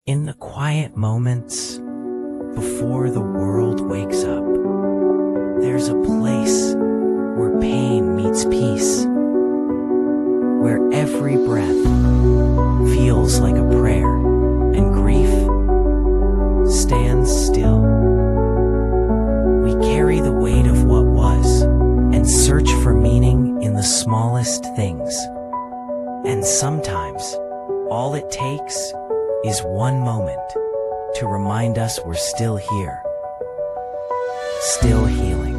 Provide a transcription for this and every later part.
In the quiet moments before the world wakes up, there's a place where pain meets peace, where every breath feels like a prayer and grief stands still. We carry the weight of what was and search for meaning in the smallest things. And sometimes all it takes is one moment to remind us we're still here, still healing.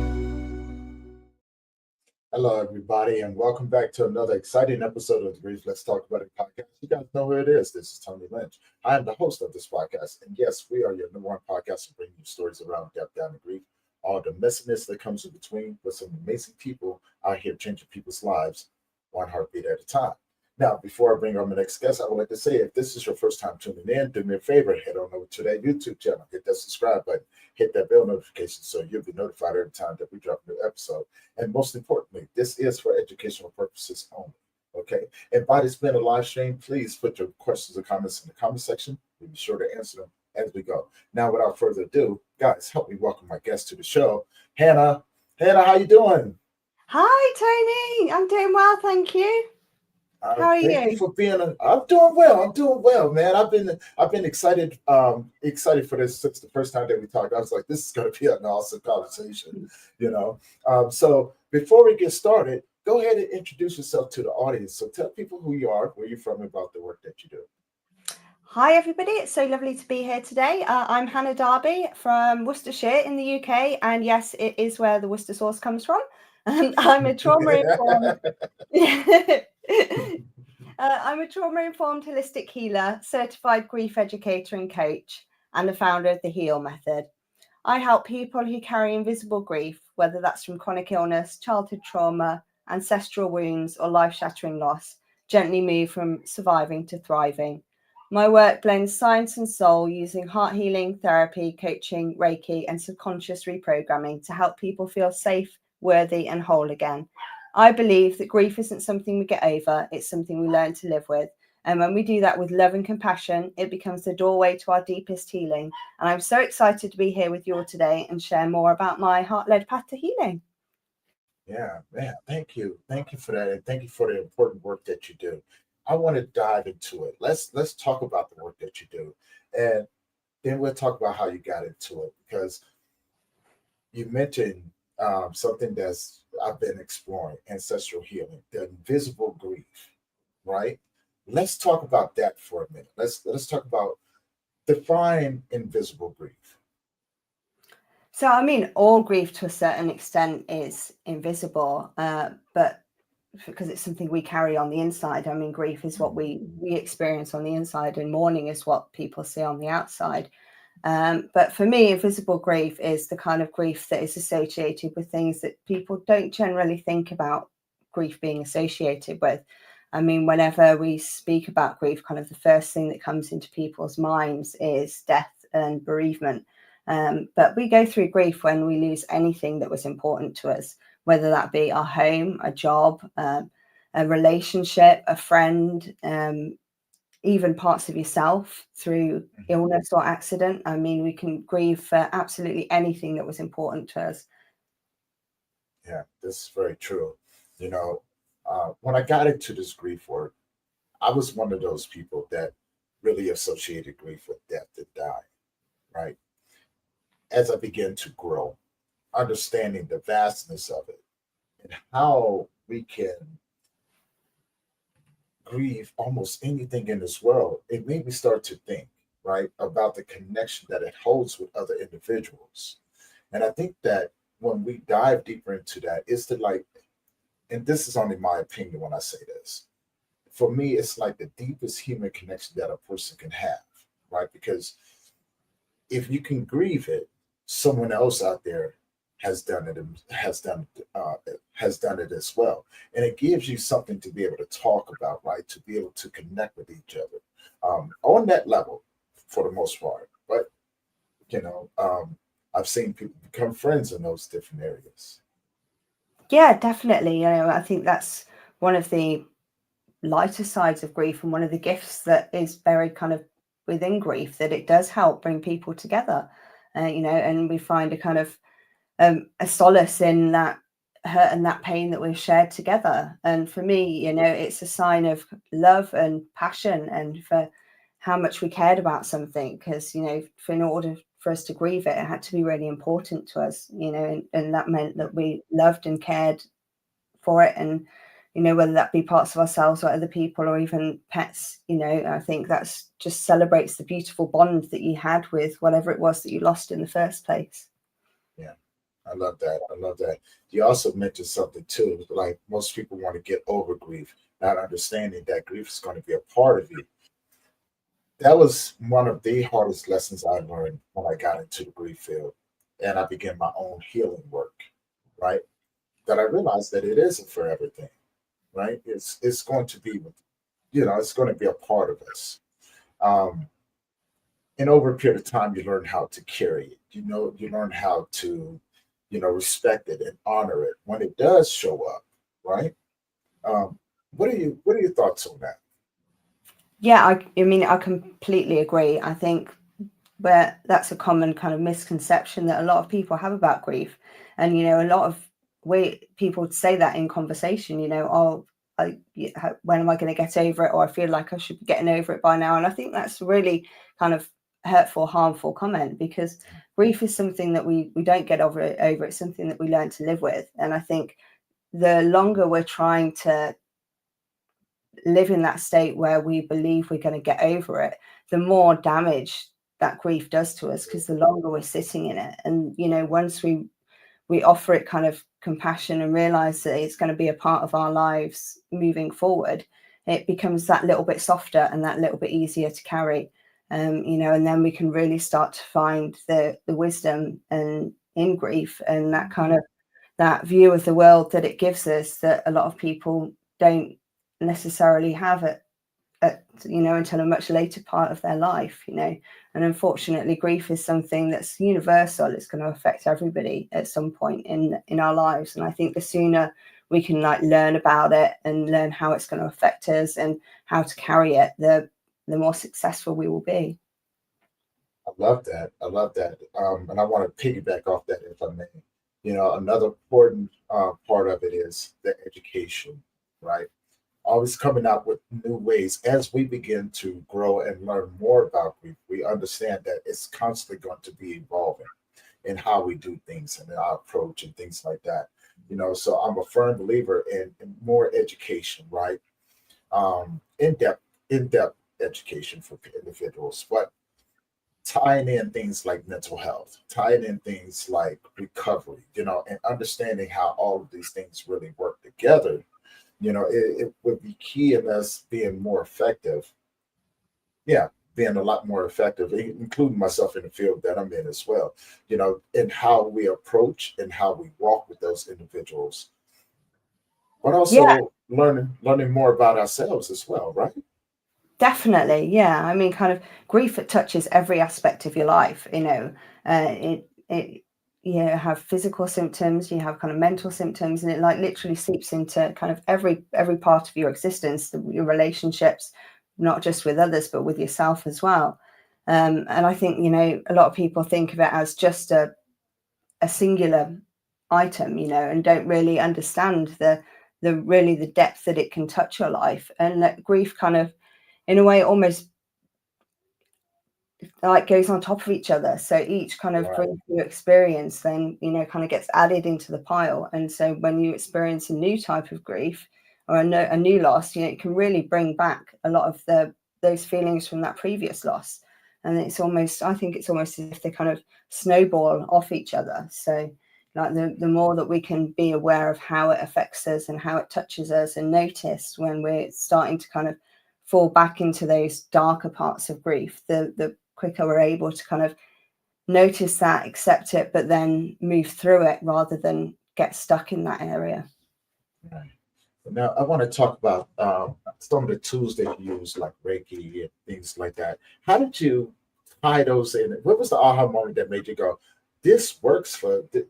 Hello, everybody, and welcome back to another exciting episode of the Grief Let's Talk About It podcast. You guys know who it is. This is Tony Lynch. I am the host of this podcast, and yes, we are your number one podcast to bring you stories around death, down, and grief, all the messiness that comes in between, with some amazing people out here changing people's lives one heartbeat at a time. Now, before I bring on my next guest, I would like to say, if this is your first time tuning in, do me a favor, head on over to that YouTube channel, hit that subscribe button, hit that bell notification so you'll be notified every time that we drop a new episode. And most importantly, this is for educational purposes only, okay? And by this being a live stream, please put your questions or comments in the comment section. We'll be sure to answer them as we go. Now, without further ado, guys, help me welcome my guest to the show, Hanna. Hanna, how you doing? Hi, Tony. I'm doing well, thank you. How are you? Thank you for being. I'm doing well. I'm doing well, man. I've been excited excited for this since the first time that we talked. I was like, this is going to be an awesome conversation, you know. So before we get started, go ahead and introduce yourself to the audience. So tell people who you are, where you're from, about the work that you do. Hi, everybody. It's so lovely to be here today. I'm Hanna Darby from Worcestershire in the UK, and yes, it is where the Worcester sauce comes from. And I'm a trauma-informed. I'm a trauma-informed holistic healer, certified grief educator and coach, and the founder of the H.E.A.L method. I help people who carry invisible grief, whether that's from chronic illness, childhood trauma, ancestral wounds, or life-shattering loss, gently move from surviving to thriving. My work blends science and soul using heart healing, therapy, coaching, Reiki, and subconscious reprogramming to help people feel safe, worthy, and whole again. I believe that grief isn't something we get over, it's something we learn to live with. And when we do that with love and compassion, it becomes the doorway to our deepest healing. And I'm so excited to be here with you all today and share more about my heart-led path to healing. Yeah, man, thank you. Thank you for that. And thank you for the important work that you do. I want to dive into it. Let's talk about the work that you do. And then we'll talk about how you got into it, because you mentioned something that's I've been exploring, ancestral healing, the invisible grief, right? Let's talk about that for a minute. Let's talk about define invisible grief. So, I mean, all grief to a certain extent is invisible, but because it's something we carry on the inside. I mean, grief is what we experience on the inside, and mourning is what people see on the outside. But for me, invisible grief is the kind of grief that is associated with things that people don't generally think about grief being associated with. I mean, whenever we speak about grief, kind of the first thing that comes into people's minds is death and bereavement. But we go through grief when we lose anything that was important to us, whether that be our home, a job, a relationship, a friend, even parts of yourself through illness or accident. I mean, we can grieve for absolutely anything that was important to us. Yeah, this is very true. You know, when I got into this grief work, I was one of those people that really associated grief with death and dying, right? As I began to grow, understanding the vastness of it and how we can grieve almost anything in this world, it made me start to think, right, about the connection that it holds with other individuals. And I think that when we dive deeper into that, it's the like, and this is only my opinion when I say this, for me, it's like the deepest human connection that a person can have, right? Because if you can grieve it, someone else out there has done it, has done it as well, and it gives you something to be able to talk about, right? To be able to connect with each other on that level, for the most part. But you know, I've seen people become friends in those different areas. Yeah, definitely. You know, I think that's one of the lighter sides of grief, and one of the gifts that is very kind of within grief, that it does help bring people together, and we find a kind of a solace in that hurt and that pain that we've shared together. And for me, it's a sign of love and passion, and for how much we cared about something, because in order for us to grieve it, it had to be really important to us, and that meant that we loved and cared for it. And whether that be parts of ourselves or other people or even pets, I think that's just celebrates the beautiful bond that you had with whatever it was that you lost in the first place. Yeah, I love that. I love that. You also mentioned something too, like most people want to get over grief, not understanding that grief is going to be a part of you. That was one of the hardest lessons I learned when I got into the grief field and I began my own healing work, right? That I realized that it is a forever thing, right? It's going to be, it's going to be a part of us. Um, and over a period of time, you learn how to carry it. You learn how to, respect it and honor it when it does show up, right? Um, what are your thoughts on that? Yeah, I mean, I completely agree. I think where that's a common kind of misconception that a lot of people have about grief. And a lot of people say that in conversation, oh, when am I going to get over it, or I feel like I should be getting over it by now. And I think that's really kind of hurtful, harmful comment, because grief is something that we don't get over. It's something that we learn to live with. And I think the longer we're trying to live in that state where we believe we're going to get over it, the more damage that grief does to us, because the longer we're sitting in it. And once we offer it kind of compassion and realize that it's going to be a part of our lives moving forward, it becomes that little bit softer and that little bit easier to carry. And then we can really start to find the wisdom and in grief, and that kind of that view of the world that it gives us, that a lot of people don't necessarily have it until a much later part of their life. And unfortunately, grief is something that's universal. It's going to affect everybody at some point in our lives. And I think the sooner we can learn about it and learn how it's going to affect us and how to carry it, the more successful we will be. I love that. I love that. And I want to piggyback off that if I may. Another important part of it is the education, right? Always coming out with new ways as we begin to grow and learn more about grief. We understand that it's constantly going to be evolving in how we do things and our approach and things like that. So I'm a firm believer in more education, right? In-depth education for individuals, but tying in things like mental health, tying in things like recovery, and understanding how all of these things really work together. It would be key in us being more effective. Yeah, being a lot more effective, including myself in the field that I'm in as well, in how we approach and how we walk with those individuals, but Yeah, also learning more about ourselves as well, right? definitely. Yeah. I mean, kind of grief that touches every aspect of your life. It you have physical symptoms, you have kind of mental symptoms, and it literally seeps into kind of every part of your existence, your relationships, not just with others, but with yourself as well. And I think, a lot of people think of it as just a singular item, and don't really understand the depth that it can touch your life. And that grief kind of, in a way, almost goes on top of each other. So each kind of Right. grief you experience then, kind of gets added into the pile. And so when you experience a new type of grief or a new loss, it can really bring back a lot of those feelings from that previous loss. And I think it's almost as if they kind of snowball off each other. So the more that we can be aware of how it affects us and how it touches us, and notice when we're starting to kind of fall back into those darker parts of grief, the quicker we're able to kind of notice that, accept it, but then move through it rather than get stuck in that area. Right. Now, I want to talk about some of the tools that you use, like Reiki and things like that. How did you tie those in? What was the aha moment that made you go, "This works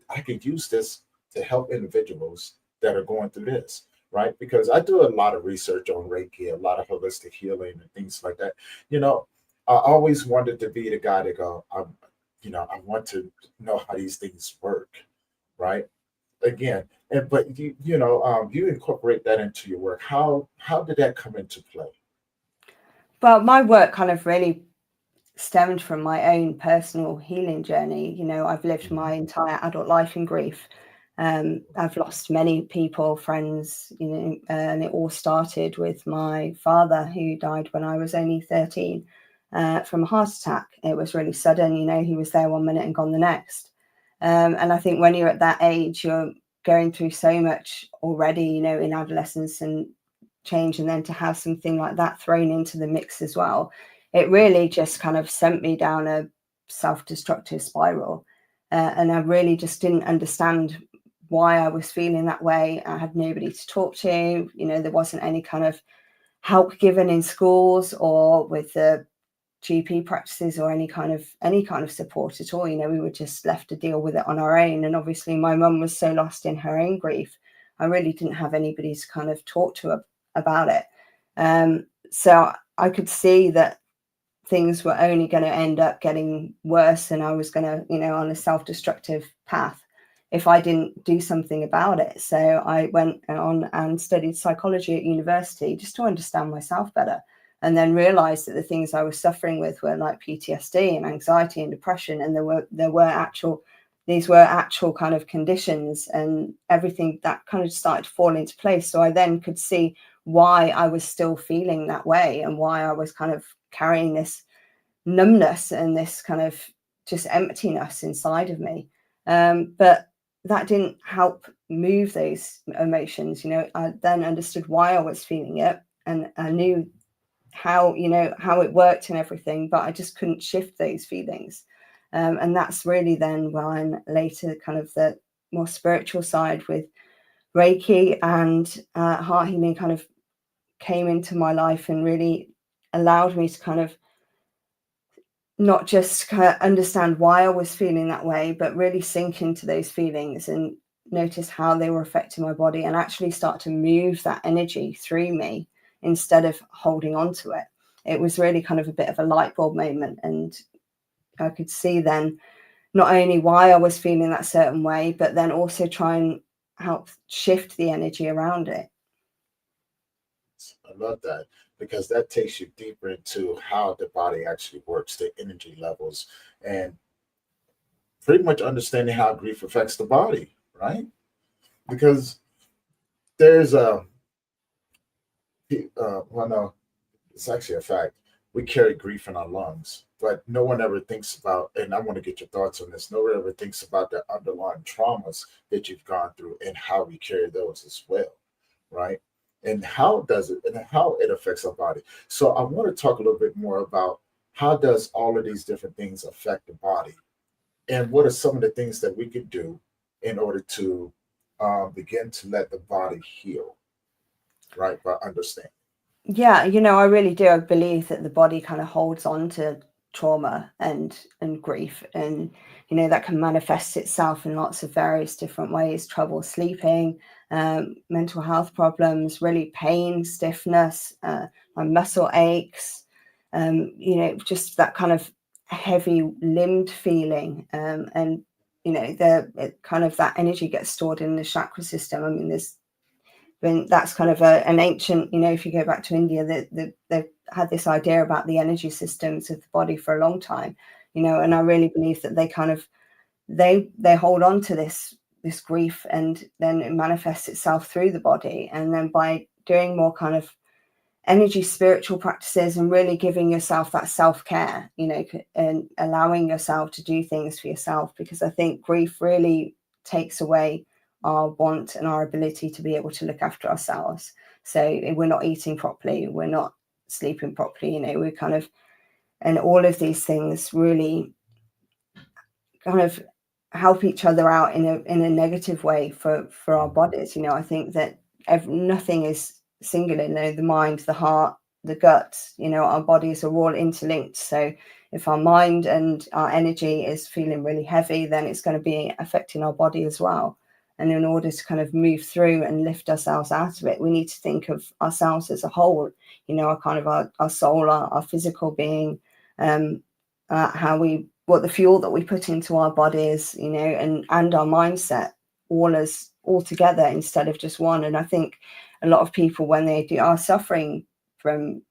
I could use this to help individuals that are going through this," right? Because I do a lot of research on Reiki, a lot of holistic healing and things like that. You know, I always wanted to be the guy to go, I want to know how these things work, right? Again, and but you incorporate that into your work. How did that come into play? Well, my work kind of really stemmed from my own personal healing journey. I've lived my entire adult life in grief. I've lost many people, friends, and it all started with my father, who died when I was only 13 from a heart attack. It was really sudden. He was there one minute and gone the next. And I think when you're at that age, you're going through so much already, in adolescence and change, and then to have something like that thrown into the mix as well, it really just kind of sent me down a self-destructive spiral. And I really just didn't understand why I was feeling that way. I had nobody to talk to. There wasn't any kind of help given in schools or with the GP practices or any kind of support at all. We were just left to deal with it on our own. And obviously my mum was so lost in her own grief, I really didn't have anybody to kind of talk to about it. So I could see that things were only going to end up getting worse, and I was going to, on a self-destructive path if I didn't do something about it. So I went on and studied psychology at university just to understand myself better, and then realized that the things I was suffering with were like PTSD and anxiety and depression, and these were actual kind of conditions, and everything that kind of started to fall into place. So I then could see why I was still feeling that way and why I was kind of carrying this numbness and this kind of just emptiness inside of me. But that didn't help move those emotions. I then understood why I was feeling it, and I knew how it worked and everything, but I just couldn't shift those feelings. And that's really then when later kind of the more spiritual side with Reiki and heart healing kind of came into my life and really allowed me to kind of not just kind of understand why I was feeling that way, but really sink into those feelings and notice how they were affecting my body and actually start to move that energy through me instead of holding on to it. It was really kind of a bit of a light bulb moment. And I could see then not only why I was feeling that certain way, but then also try and help shift the energy around it. I love that, because that takes you deeper into how the body actually works, the energy levels, and pretty much understanding how grief affects the body, right? Because there's well, no, it's actually a fact. We carry grief in our lungs, but no one ever thinks about, and I want to get your thoughts on this. No one ever thinks about the underlying traumas that you've gone through and how we carry those as well, right? And how does it, and how it affects our body. So I want to talk a little bit more about how does all of these different things affect the body, and what are some of the things that we could do in order to begin to let the body heal, right? By understanding. Yeah, I really do. I believe that the body kind of holds on to trauma and grief, and that can manifest itself in lots of various different ways: trouble sleeping, mental health problems, really pain, stiffness, my muscle aches, just that kind of heavy limbed feeling, and kind of that energy gets stored in the chakra system. I mean, that's kind of an ancient, if you go back to India, they've had this idea about the energy systems of the body for a long time, and I really believe that they kind of they hold on to this grief, and then it manifests itself through the body. And then by doing more kind of energy spiritual practices and really giving yourself that self-care, and allowing yourself to do things for yourself, because I think grief really takes away our want and our ability to be able to look after ourselves. So we're not eating properly, we're not sleeping properly, we're kind of, and all of these things really kind of help each other out in a negative way for our bodies. I think that nothing is singular. The mind, the heart, the gut, our bodies are all interlinked. So if our mind and our energy is feeling really heavy, then it's going to be affecting our body as well. And in order to kind of move through and lift ourselves out of it, we need to think of ourselves as a whole, our kind of our soul, our physical being, what the fuel that we put into our bodies, and our mindset, all together instead of just one. And I think a lot of people, when they are suffering from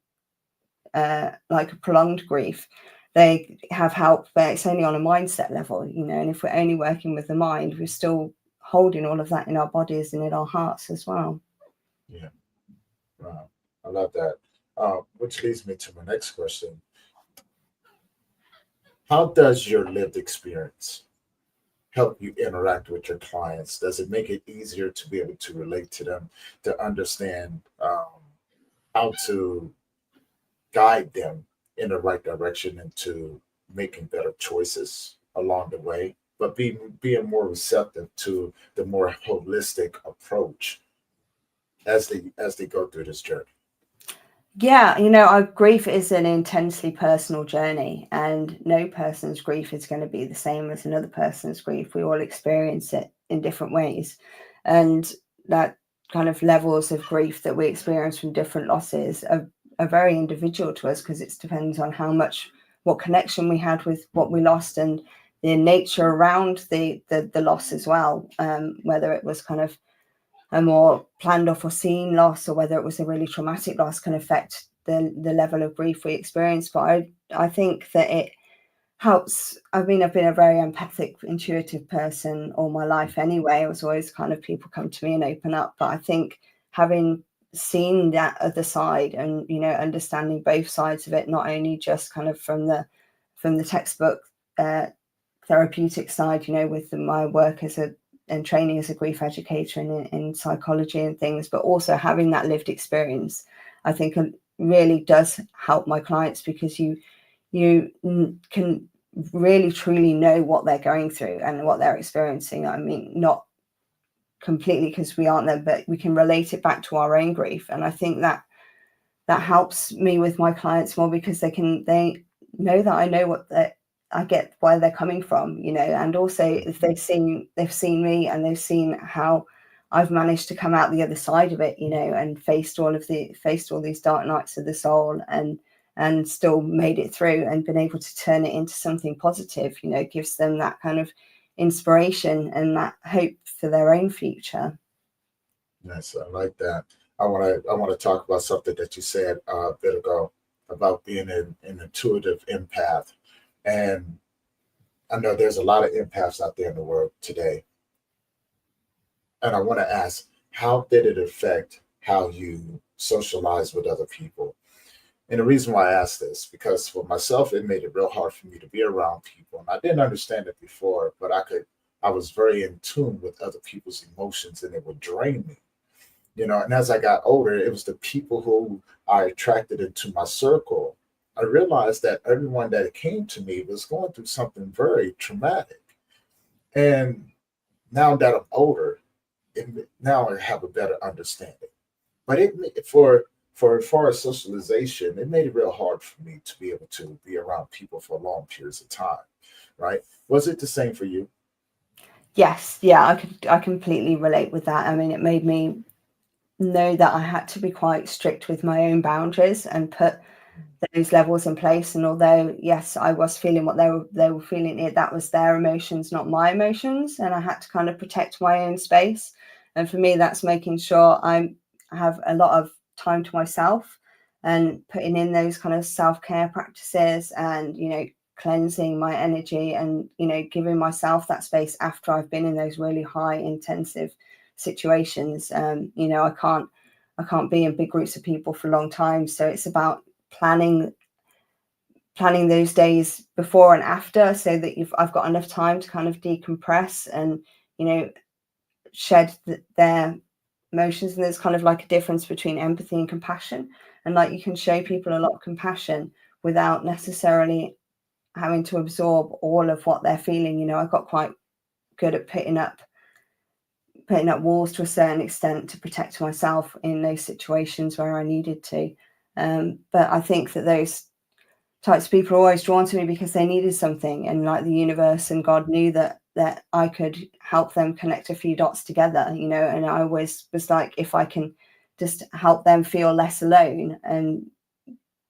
like a prolonged grief, they have help, but it's only on a mindset level, and if we're only working with the mind, we're still holding all of that in our bodies and in our hearts as well. Yeah. Wow. I love that. Which leads me to my next question. How does your lived experience help you interact with your clients? Does it make it easier to be able to relate to them, to understand how to guide them in the right direction into making better choices along the way, but being more receptive to the more holistic approach as they go through this journey? Yeah, our grief is an intensely personal journey, and no person's grief is going to be the same as another person's grief. We all experience it in different ways, and that kind of levels of grief that we experience from different losses are very individual to us, because it depends on what connection we had with what we lost, and the nature around the loss as well, whether it was kind of a more planned or foreseen loss, or whether it was a really traumatic loss, can affect the level of grief we experience. But I think that it helps. I've been a very empathic, intuitive person all my life anyway. I was always kind of, people come to me and open up. But I think having seen that other side, and understanding both sides of it, not only just kind of from the textbook therapeutic side, with my work and training as a grief educator in psychology and things, but also having that lived experience, I think really does help my clients, because you can really truly know what they're going through and what they're experiencing. I mean, not completely, because we aren't there, but we can relate it back to our own grief. And I think that helps me with my clients more, because they know that I know I get where they're coming from, and also if they've seen me, and they've seen how I've managed to come out the other side of it, and faced all these dark nights of the soul, and still made it through, and been able to turn it into something positive, gives them that kind of inspiration and that hope for their own future. Yes, I like that. I want to talk about something that you said a bit ago about being an intuitive empath. And I know there's a lot of empaths out there in the world today. And I want to ask, how did it affect how you socialize with other people? And the reason why I ask this, because for myself, it made it real hard for me to be around people. And I didn't understand it before, but I was very in tune with other people's emotions, and it would drain me. And as I got older, it was the people who I attracted into my circle. I realized that everyone that came to me was going through something very traumatic. And now that I'm older, now I have a better understanding. But for as far as socialization, it made it real hard for me to be able to be around people for long periods of time. Right? Was it the same for you? Yes, yeah, I completely relate with that. I mean, it made me know that I had to be quite strict with my own boundaries and put those levels in place. And although, yes, I was feeling what they were feeling, that was their emotions, not my emotions, and I had to kind of protect my own space. And for me, that's making sure I have a lot of time to myself, and putting in those kind of self-care practices, and cleansing my energy, and giving myself that space after I've been in those really high intensive situations. I can't be in big groups of people for a long time, so it's about planning those days before and after, so that I've got enough time to kind of decompress and shed their emotions. And there's kind of like a difference between empathy and compassion, and like you can show people a lot of compassion without necessarily having to absorb all of what they're feeling. I got quite good at putting up walls to a certain extent to protect myself in those situations where I needed to. But I think that those types of people are always drawn to me because they needed something, and like the universe and God knew that I could help them connect a few dots together, and I always was like, if I can just help them feel less alone and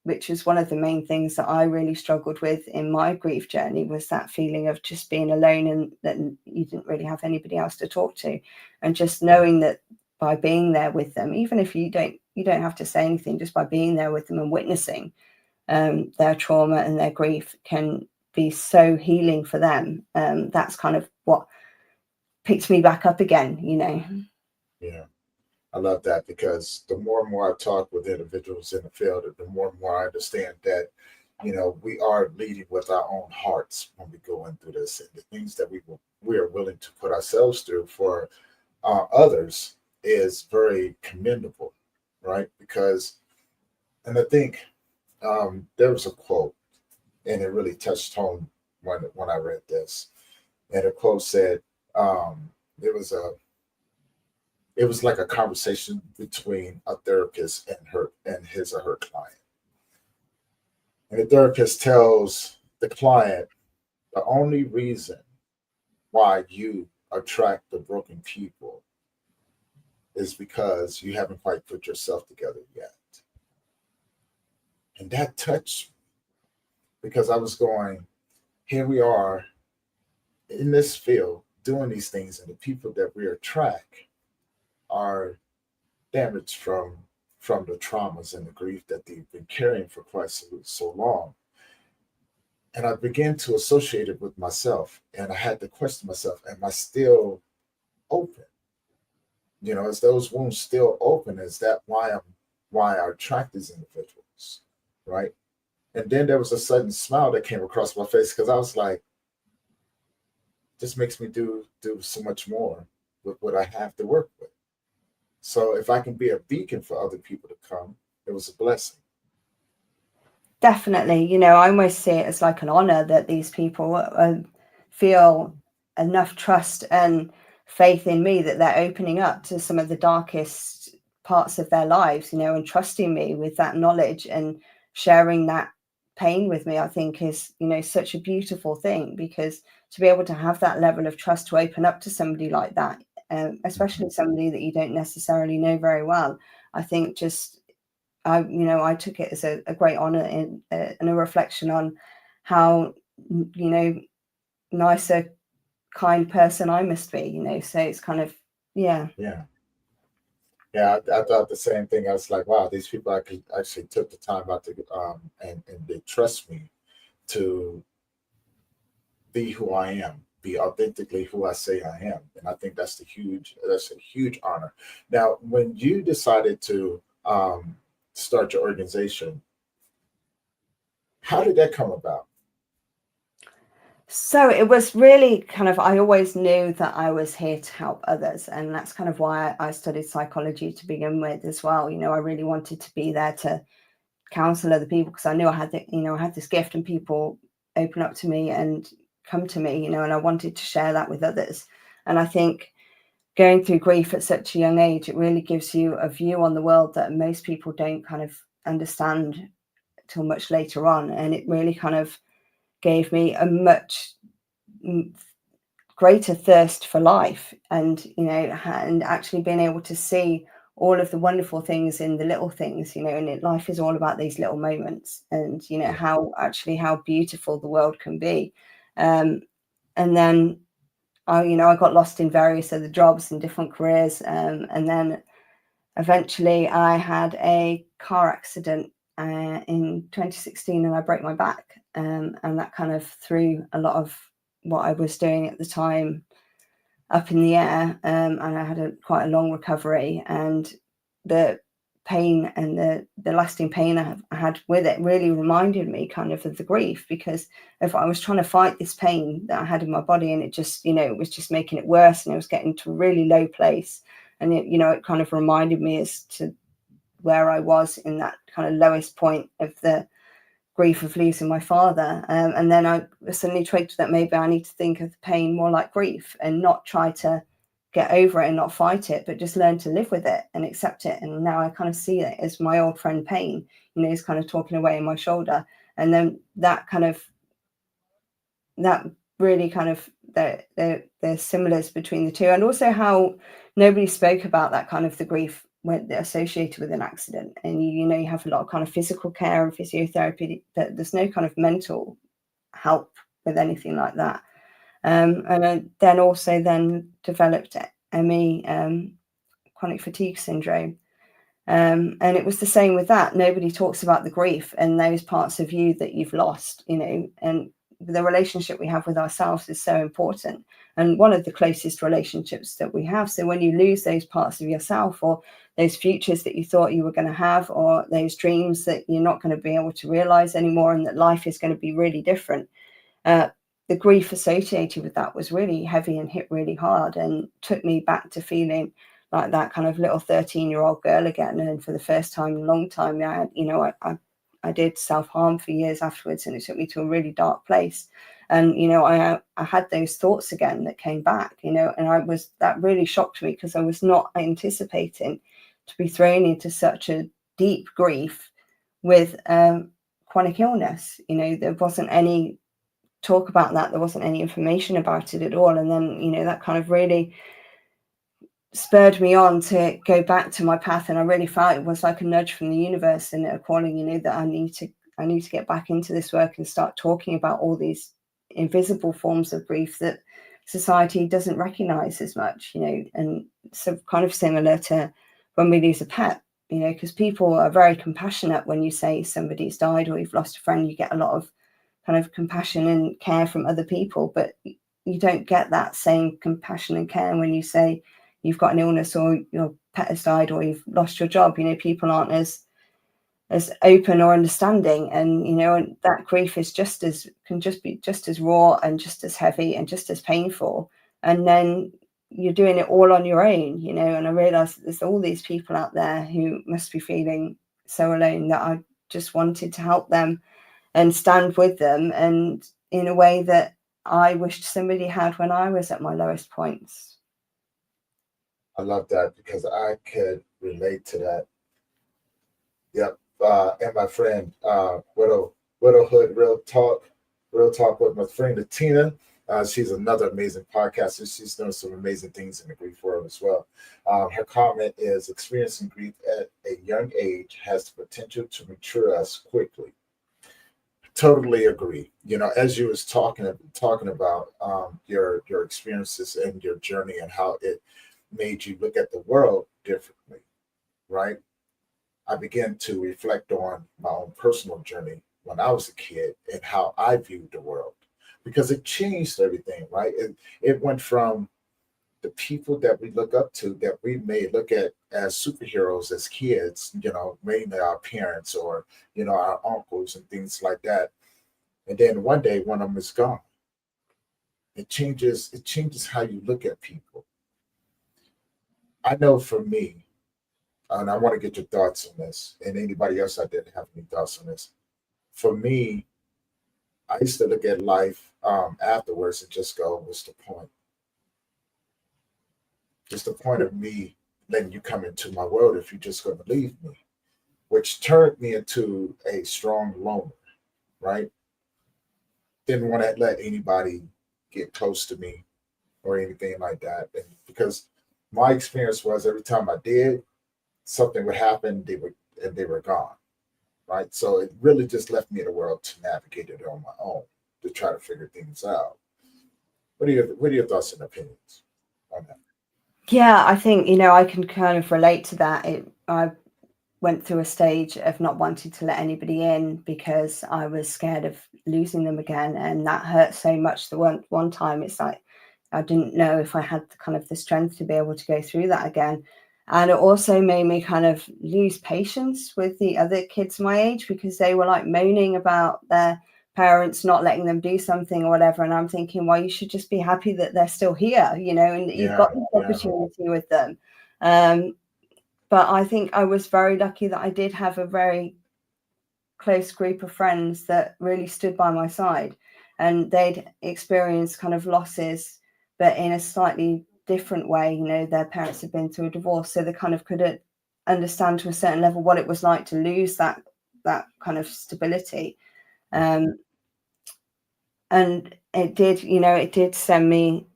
which was one of the main things that I really struggled with in my grief journey, was that feeling of just being alone and that you didn't really have anybody else to talk to. And just knowing that by being there with them, even if you don't have to say anything, just by being there with them and witnessing their trauma and their grief can be so healing for them. That's kind of what picked me back up again, you know. Yeah. I love that, because the more and more I talk with individuals in the field, the more and more I understand that, you know, we are leading with our own hearts when we go in through this, and the things that we are willing to put ourselves through for others is very commendable, right? Because, and I think there was a quote, and it really touched home when I read this, and the quote said, it was like a conversation between a therapist and his or her client. And the therapist tells the client, the only reason why you attract the broken people is because you haven't quite put yourself together yet. And that touched me, because I was going, here we are in this field doing these things, and the people that we attract are damaged from the traumas and the grief that they've been carrying for quite so long. And I began to associate it with myself, and I had to question myself, am I still open? You know, is those wounds still open? Is that why I attract these individuals, right? And then there was a sudden smile that came across my face, because I was like, this makes me do so much more with what I have to work with. So if I can be a beacon for other people to come, it was a blessing. Definitely. You know, I almost see it as like an honor that these people feel enough trust and faith in me that they're opening up to some of the darkest parts of their lives, you know, and trusting me with that knowledge and sharing that pain with me, I think is, you know, such a beautiful thing, because to be able to have that level of trust to open up to somebody like that, especially somebody that you don't necessarily know very well, I think just I took it as a great honor and a reflection on how, you know, nice a kind person I must be, you know. So it's kind of, yeah. I thought the same thing. I was like, wow, these people actually took the time out to and they trust me to be who I am, be authentically who I say I am. And I think that's a huge honor. Now, when you decided to start your organization, how did that come about? So it was really kind of, I always knew that I was here to help others. And that's kind of why I studied psychology to begin with as well. You know, I really wanted to be there to counsel other people, because I knew I had this gift, and people open up to me and come to me, you know, and I wanted to share that with others. And I think going through grief at such a young age, it really gives you a view on the world that most people don't kind of understand till much later on. And it really kind of gave me a much greater thirst for life, and, you know, and actually being able to see all of the wonderful things in the little things, you know, and life is all about these little moments, and, you know, how beautiful the world can be. And then I got lost in various other jobs and different careers. And then eventually I had a car accident in 2016, and I broke my back. And that kind of threw a lot of what I was doing at the time up in the air. And I had quite a long recovery, and the pain and the lasting pain I had with it really reminded me kind of the grief, because if I was trying to fight this pain that I had in my body, and it just, you know, it was just making it worse, and it was getting to a really low place. And it kind of reminded me as to where I was in that kind of lowest point of the grief of losing my father. And then I suddenly twigged that maybe I need to think of the pain more like grief, and not try to get over it and not fight it, but just learn to live with it and accept it. And now I kind of see it as my old friend pain, you know, he's kind of talking away in my shoulder. And then that really kind of the similars between the two, and also how nobody spoke about that kind of the grief when they're associated with an accident, and you have a lot of kind of physical care and physiotherapy, but there's no kind of mental help with anything like that. And I then also developed ME, chronic fatigue syndrome. And it was the same with that. Nobody talks about the grief and those parts of you that you've lost, and the relationship we have with ourselves is so important, and one of the closest relationships that we have. So when you lose those parts of yourself, or those futures that you thought you were going to have, or those dreams that you're not going to be able to realize anymore, and that life is going to be really different, the grief associated with that was really heavy and hit really hard, and took me back to feeling like that kind of little 13-year-old girl again. And for the first time in a long time, I did self-harm for years afterwards, and it took me to a really dark place. And I had those thoughts again that came back, and that really shocked me, because I was not anticipating to be thrown into such a deep grief with chronic illness. There wasn't any talk about that. There wasn't any information about it at all. And then, that kind of really spurred me on to go back to my path. And I really felt it was like a nudge from the universe and a calling, that I need to get back into this work and start talking about all these invisible forms of grief that society doesn't recognize as much, and so kind of similar to when we lose a pet, because people are very compassionate when you say somebody's died or you've lost a friend. You get a lot of kind of compassion and care from other people, but you don't get that same compassion and care when you say you've got an illness, or your pet has died, or you've lost your job. People aren't as open or understanding, and and that grief is can be just as raw and just as heavy and just as painful. And then you're doing it all on your own, and I realized that there's all these people out there who must be feeling so alone, that I just wanted to help them and stand with them, and in a way that I wished somebody had when I was at my lowest points. I love that, because I could relate to that. Yep. And my friend, Widowhood Real Talk with my friend Tina. She's another amazing podcaster. She's done some amazing things in the grief world as well. Her comment is, experiencing grief at a young age has the potential to mature us quickly. Totally agree. As you was talking about your experiences and your journey, and how it made you look at the world differently, right? I began to reflect on my own personal journey when I was a kid, and how I viewed the world, because it changed everything, right? It went from the people that we look up to, that we may look at as superheroes as kids, mainly our parents, or our uncles and things like that. And then one day, one of them is gone. It changes how you look at people. I know for me, and I want to get your thoughts on this, and anybody else out there that have any thoughts on this. For me, I used to look at life afterwards and just go, what's the point? What's the point of me letting you come into my world if you're just going to leave me? Which turned me into a strong loner, right? Didn't want to let anybody get close to me or anything like that. And because my experience was, every time I did, something would happen, they were gone, right? So it really just left me in the world to navigate it on my own, to try to figure things out. What are your thoughts and opinions on that? Yeah, I think, I can kind of relate to that. I went through a stage of not wanting to let anybody in, because I was scared of losing them again. And that hurt so much. The one time, it's like, I didn't know if I had the strength to be able to go through that again. And it also made me kind of lose patience with the other kids my age, because they were like moaning about their parents not letting them do something or whatever. And I'm thinking, well, you should just be happy that they're still here, and that you've got this opportunity with them. But I think I was very lucky that I did have a very close group of friends that really stood by my side, and they'd experienced kind of losses, but in a slightly different way. Their parents had been through a divorce, so they kind of could understand to a certain level what it was like to lose that kind of stability. And it did send me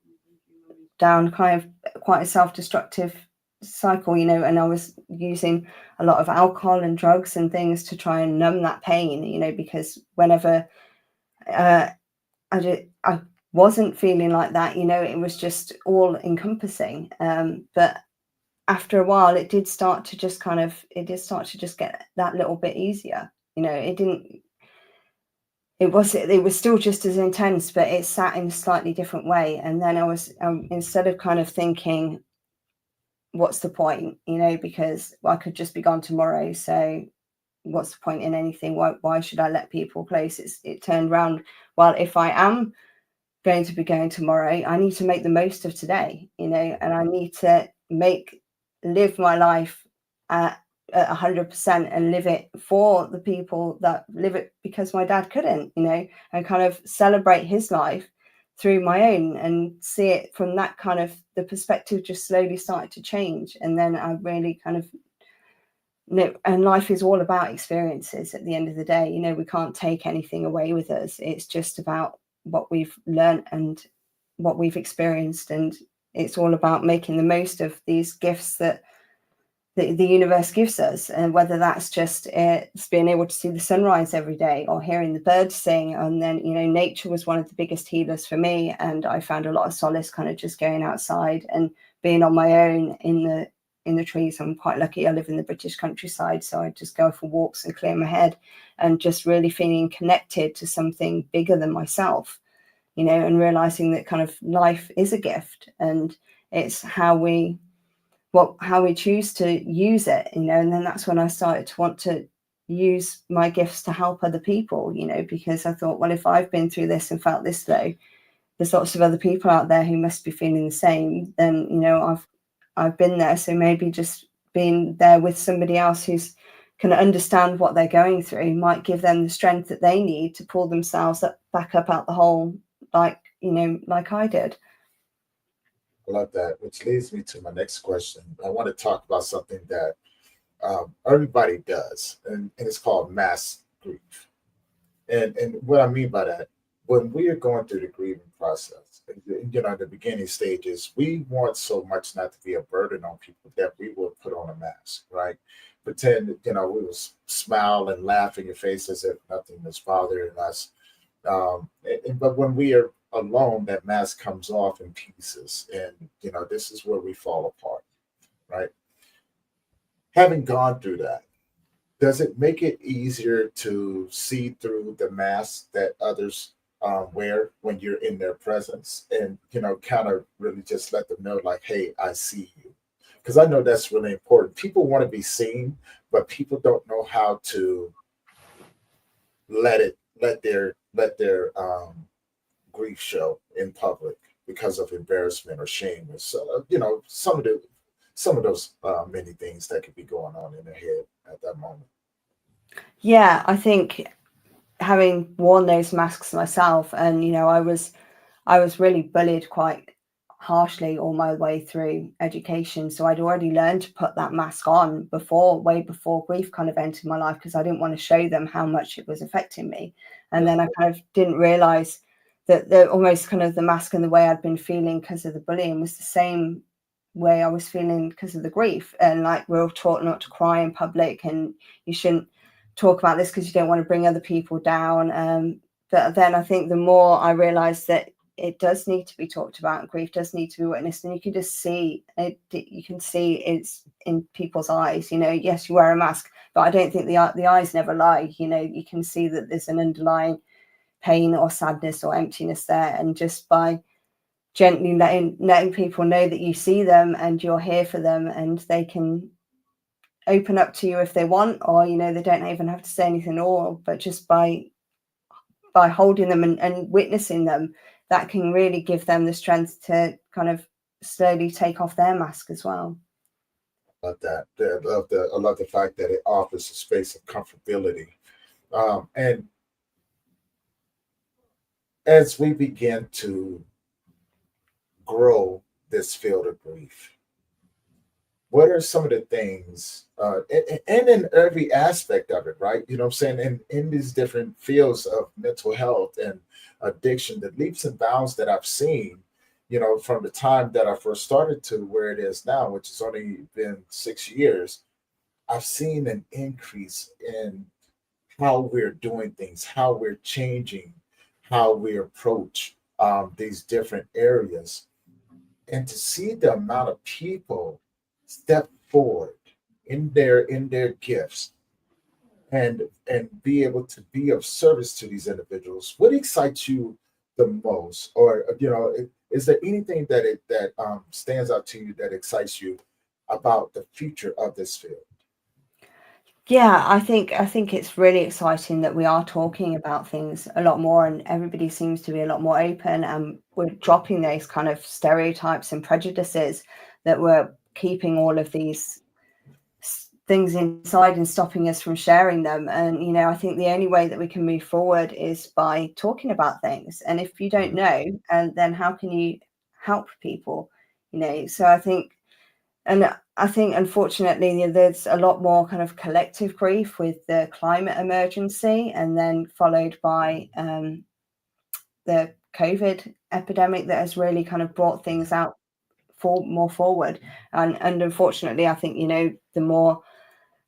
down kind of quite a self-destructive cycle, you know, and I was using a lot of alcohol and drugs and things to try and numb that pain, you know, because whenever I wasn't feeling like that, you know, it was just all encompassing. But after a while, it did start to just get that little bit easier. You know, it was still just as intense, but it sat in a slightly different way. And then I was, instead of kind of thinking, what's the point, you know, because I could just be gone tomorrow. So what's the point in anything? Why should I let people close? It turned around. Well, if I am going to be going tomorrow, I need to make the most of today, you know, and I need to live my life at 100% and live it for the people that live it, because my dad couldn't, you know, and kind of celebrate his life through my own and see it from that kind of, the perspective just slowly started to change. And then I really kind of, you know, and life is all about experiences at the end of the day. You know, we can't take anything away with us. It's just about what we've learned and what we've experienced. And it's all about making the most of these gifts that the universe gives us. And whether that's just it's being able to see the sunrise every day or hearing the birds sing. And then, you know, nature was one of the biggest healers for me. And I found a lot of solace kind of just going outside and being on my own in the trees. I'm quite lucky. I live in the British countryside, so I just go for walks and clear my head and just really feeling connected to something bigger than myself, you know, and realizing that kind of life is a gift, and it's how we choose to use it, you know. And then that's when I started to want to use my gifts to help other people, you know, because I thought, well, if I've been through this and felt this low, there's lots of other people out there who must be feeling the same. Then, you know, I've been there, so maybe just being there with somebody else who's can understand what they're going through might give them the strength that they need to pull themselves back up out the hole, like, you know, like I did. I love that, which leads me to my next question. I want to talk about something that everybody does, and it's called mass grief. And what I mean by that, when we are going through the grieving process, you know, the beginning stages, we want so much not to be a burden on people that we will put on a mask, right? Pretend, you know, we will smile and laugh in your face as if nothing is bothering us. But when we are alone, that mask comes off in pieces, and you know, this is where we fall apart, right? Having gone through that, does it make it easier to see through the mask that others wear when you're in their presence, and you know, kind of really just let them know, like, hey, I see you? Because I know that's really important. People want to be seen, but people don't know how to let their grief show in public because of embarrassment or shame, or so, you know, some of those many things that could be going on in their head at that moment. Yeah, I think having worn those masks myself, and you know, I was really bullied quite harshly all my way through education, so I'd already learned to put that mask on way before grief kind of entered my life, because I didn't want to show them how much it was affecting me. And Yeah. then I kind of didn't realize that the almost kind of the mask and the way I'd been feeling because of the bullying was the same way I was feeling because of the grief. And like, we're all taught not to cry in public, and you shouldn't talk about this because you don't want to bring other people down. But then I think the more I realized that it does need to be talked about, and grief does need to be witnessed, and you can just see it. You can see it's in people's eyes. You know, yes, you wear a mask, but I don't think the eyes never lie. You know, you can see that there's an underlying pain or sadness or emptiness there, and just by gently letting people know that you see them and you're here for them, and they can open up to you if they want, or you know, they don't even have to say anything at all, but just by holding them and witnessing them, that can really give them the strength to kind of slowly take off their mask as well. Love that. Yeah, I love the fact that it offers a space of comfortability. And as we begin to grow this field of grief, what are some of the things, and in every aspect of it, right? You know what I'm saying? In these different fields of mental health and addiction, the leaps and bounds that I've seen, from the time that I first started to where it is now, which has only been 6 years, I've seen an increase in how we're doing things, how we're changing, how we approach these different areas, and to see the amount of people step forward in their gifts and be able to be of service to these individuals. What excites you the most, or is there anything that stands out to you that excites you about the future of this field? Yeah, I think it's really exciting that we are talking about things a lot more, and everybody seems to be a lot more open, and we're dropping those kind of stereotypes and prejudices that were keeping all of these things inside and stopping us from sharing them. And I think the only way that we can move forward is by talking about things. And if you don't know, and then how can you help people? So I think unfortunately there's a lot more kind of collective grief with the climate emergency, and then followed by the COVID epidemic that has really kind of brought things out more forward. And unfortunately, I think the more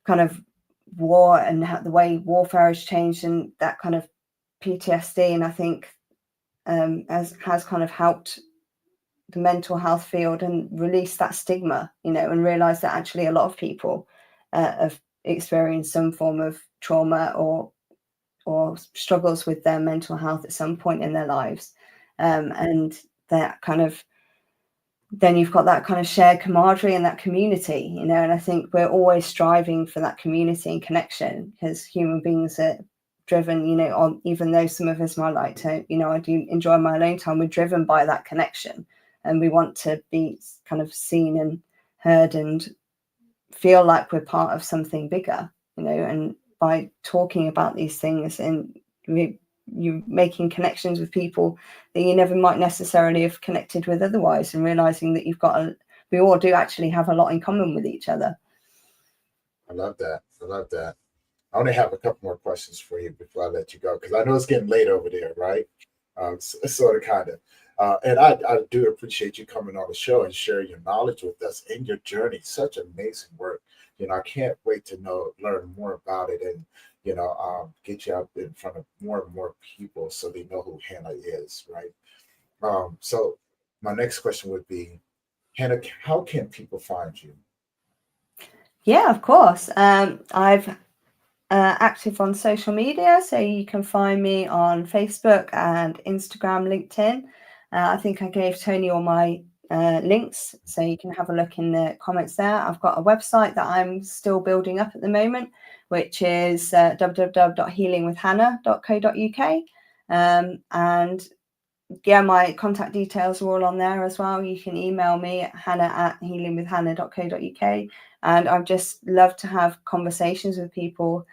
kind of war and the way warfare has changed, and that kind of PTSD, and I think has kind of helped the mental health field and release that stigma, and realize that actually a lot of people have experienced some form of trauma or struggles with their mental health at some point in their lives. And that kind of, then you've got that kind of shared camaraderie and that community, and I think we're always striving for that community and connection, because human beings are driven, on, even though some of us might like to, I do enjoy my alone time, we're driven by that connection, and we want to be kind of seen and heard and feel like we're part of something bigger, and by talking about these things, and you're making connections with people that you never might necessarily have connected with otherwise, and realizing that we all do actually have a lot in common with each other. I love that. I only have a couple more questions for you before I let you go, because I know it's getting late over there, right? Sort of, kind of. And I do appreciate you coming on the show and sharing your knowledge with us and your journey. Such amazing work. I can't wait to learn more about it, and get you out in front of more and more people so they know who Hanna is, right? So my next question would be, Hanna, how can people find you? Yeah, of course. I've active on social media, so you can find me on Facebook and Instagram, LinkedIn. I think I gave Tony all my links, so you can have a look in the comments there. I've got a website that I'm still building up at the moment, which is www.healingwithhanna.co.uk. And yeah, my contact details are all on there as well. You can email me at hannah@healingwithhanna.co.uk. And I'd just love to have conversations with people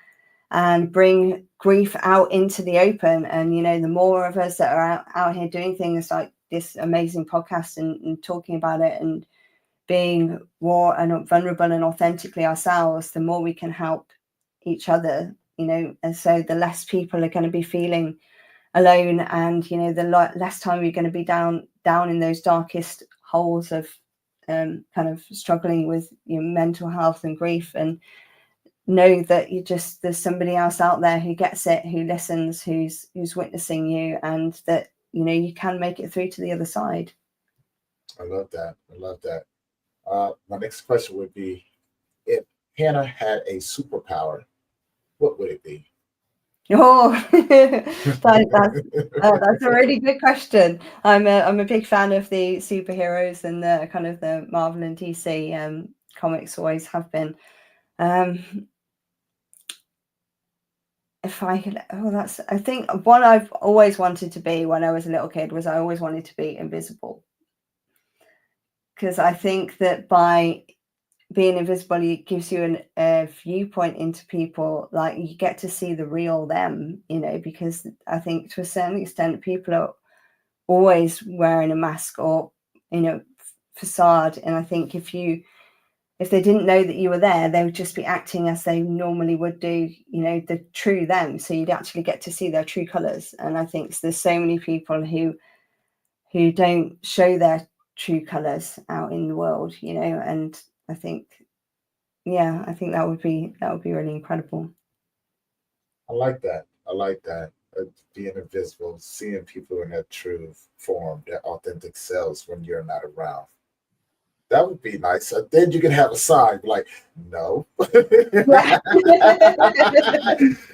and bring grief out into the open. And the more of us that are out here doing things like this amazing podcast and talking about it and being raw and vulnerable and authentically ourselves, the more we can help each other, and so the less people are going to be feeling alone, and the less time you're going to be down in those darkest holes of kind of struggling with your mental health and grief, and know that there's somebody else out there who gets it, who listens, who's witnessing you, and that you can make it through to the other side. I love that. My next question would be, if Hanna had a superpower, what would it be? Oh, that's a really good question. I'm a big fan of the superheroes and the kind of the Marvel and DC comics, always have been. If I could, I think what I've always wanted to be when I was a little kid was I always wanted to be invisible. Because I think that by being invisible, it gives you a viewpoint into people, like you get to see the real them, because I think to a certain extent people are always wearing a mask or, facade. And I think if they didn't know that you were there, they would just be acting as they normally would do, the true them. So you'd actually get to see their true colors. And I think there's so many people who who don't show their true colors out in the world, you know. And I think that would be really incredible. I like that. I like that. Being invisible, seeing people in their true form, their authentic selves when you're not around. That would be nice. Then you can have a sign like, no. Yeah.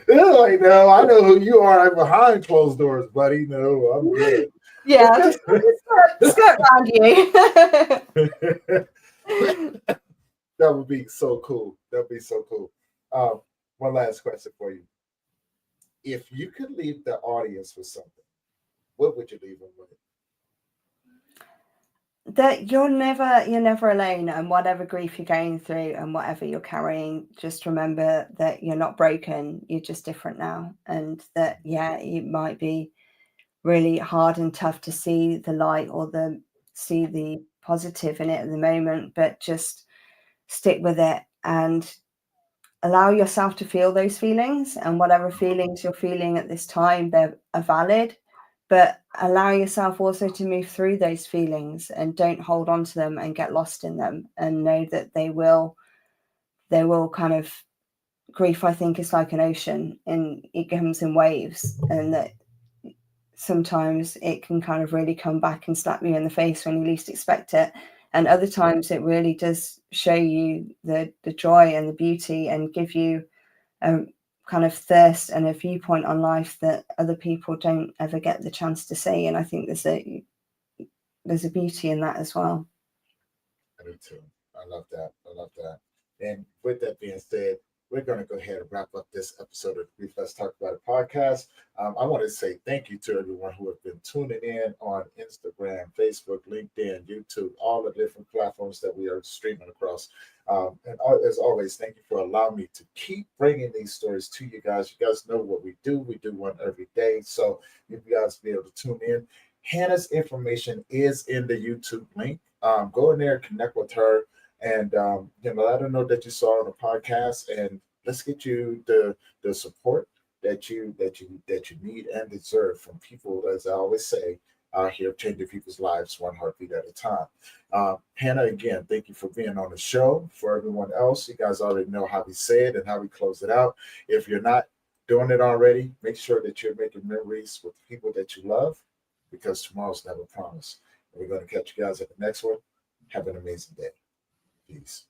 Like, no, I know who you are behind closed doors, buddy. No, I'm good. Yeah, just skirt around you. That would be so cool. That would be so cool. One last question for you. If you could leave the audience with something, what would you leave them with? That you're never alone, and whatever grief you're going through and whatever you're carrying, just remember that you're not broken, you're just different now. And that, yeah, it might be really hard and tough to see the light or see the positive in it at the moment, but just stick with it and allow yourself to feel those feelings. And whatever feelings you're feeling at this time, they're valid, but allow yourself also to move through those feelings and don't hold on to them and get lost in them, and know that they will kind of, grief, I think, is like an ocean and it comes in waves, and that sometimes it can kind of really come back and slap you in the face when you least expect it. And other times it really does show you the joy and the beauty and give you a kind of thirst and a viewpoint on life that other people don't ever get the chance to see. And I think there's a beauty in that as well. I do too. I love that. I love that. And with that being said, we're going to go ahead and wrap up this episode of Brief Let's Talk About It podcast. I want to say thank you to everyone who have been tuning in on Instagram, Facebook, LinkedIn, YouTube, all the different platforms that we are streaming across. And as always, thank you for allowing me to keep bringing these stories to you guys. You guys know what we do. We do one every day. So if you guys be able to tune in, Hanna's information is in the YouTube link. Go in there, connect with her, and let her know that you saw on the podcast, and let's get you the support that you need and deserve from people, as I always say, out here changing people's lives one heartbeat at a time. Hanna, again, thank you for being on the show. For everyone else, you guys already know how we say it and how we close it out. If you're not doing it already, make sure that you're making memories with people that you love, because tomorrow's never promised. We're going to catch you guys at the next one. Have an amazing day. Peace.